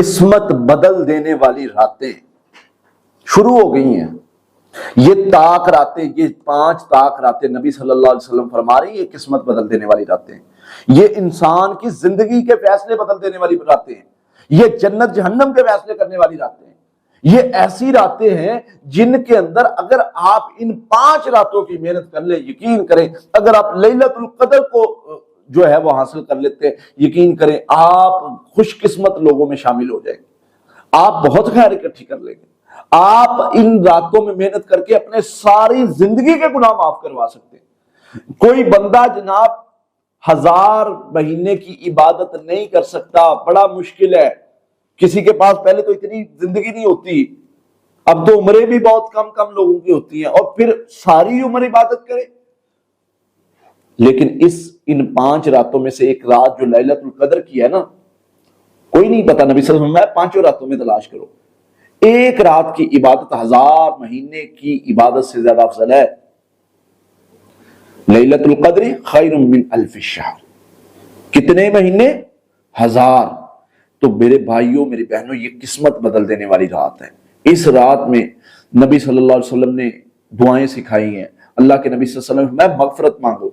قسمت بدل دینے والی راتیں شروع ہو گئی ہیں. یہ طاق راتیں، یہ 5 طاق راتیں نبی صلی اللہ علیہ وسلم فرما رہے ہیں، یہ قسمت بدل دینے والی راتیں ہیں. یہ انسان کی زندگی کے فیصلے بدل دینے والی راتیں ہیں. یہ جنت جہنم کے فیصلے کرنے والی راتیں ہیں. یہ ایسی راتیں ہیں جن کے اندر اگر آپ ان 5 راتوں کی محنت کر لیں، یقین کریں اگر آپ لیلۃ القدر کو جو ہے وہ حاصل کر لیتے ہیں، یقین کریں آپ خوش قسمت لوگوں میں شامل ہو جائیں گے. آپ بہت خیر اکٹھی کر لیں گے. آپ ان راتوں میں محنت کر کے اپنے ساری زندگی کے گناہ معاف کروا سکتے ہیں. کوئی بندہ جناب 1000 مہینے کی عبادت نہیں کر سکتا، بڑا مشکل ہے. کسی کے پاس پہلے تو اتنی زندگی نہیں ہوتی، اب تو عمریں بھی بہت کم لوگوں کی ہوتی ہیں، اور پھر ساری عمر عبادت کرے. لیکن ان 5 راتوں میں سے ایک رات جو لیلۃ القدر کی ہے نا، کوئی نہیں پتا، نبی صلی اللہ علیہ وسلم نے 5 راتوں میں تلاش کرو. ایک رات کی عبادت 1000 مہینے کی عبادت سے زیادہ افضل ہے. لیلۃ القدر خیر من 1000 شہر. کتنے مہینے؟ 1000. تو میرے بھائیوں میری بہنوں، یہ قسمت بدل دینے والی رات ہے. اس رات میں نبی صلی اللہ علیہ وسلم نے دعائیں سکھائی ہیں. اللہ کے نبی صلی اللہ علیہ وسلم میں مغفرت مانگو،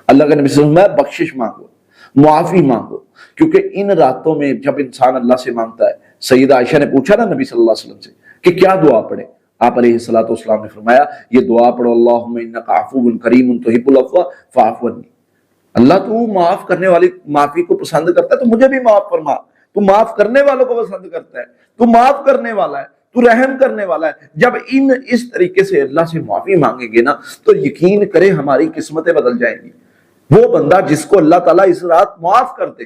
اللہ کے نبی صلی اللہ علیہ وسلم میں بخشش مانگو، معافی مانگو. کیونکہ ان راتوں میں جب انسان اللہ سے مانگتا ہے، سیدہ عائشہ نے پوچھا نا نبی صلی اللہ علیہ وسلم سے کہ کیا دعا پڑھے، آپ علیہ الصلوۃ والسلام نے فرمایا یہ دعا پڑھو، اللہم انک عفو کریم تحب العفو فاعف عنی. اللہ تو معاف کرنے والی معافی کو پسند کرتا ہے تو مجھے بھی معاف فرما. تو معاف کرنے والوں کو پسند کرتا ہے، تو معاف کرنے والا ہے، تو رحم کرنے والا ہے. جب اس طریقے سے اللہ سے معافی مانگیں گے نا تو یقین کرے ہماری قسمتیں بدل جائیں گی. وہ بندہ جس کو اللہ تعالیٰ اس رات معاف کر دے،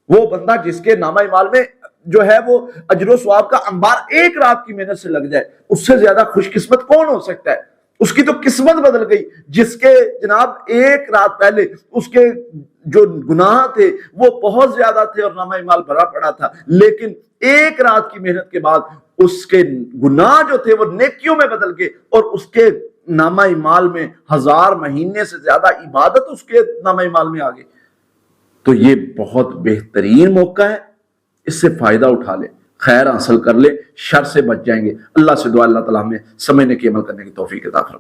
وہ بندہ جس کے نامہ اعمال میں جو ہے وہ اجر و ثواب کا انبار ایک رات کی محنت سے لگ جائے، اس سے زیادہ خوش قسمت کون ہو سکتا ہے؟ اس کی تو قسمت بدل گئی. جس کے جناب ایک رات پہلے اس کے جو گناہ تھے وہ بہت زیادہ تھے اور نامہ اعمال بھرا پڑا تھا، لیکن ایک رات کی محنت کے بعد اس کے گناہ جو تھے وہ نیکیوں میں بدل گئے، اور اس کے نامہ اعمال میں 1000 مہینے سے زیادہ عبادت اس کے نامہ اعمال میں آ گئی. تو یہ بہت بہترین موقع ہے، اس سے فائدہ اٹھا لے، خیر حاصل کر لے، شر سے بچ جائیں گے. اللہ سے دعا اللہ تعالیٰ ہمیں سمجھنے کی عمل کرنے کی توفیق عطا فرمائے.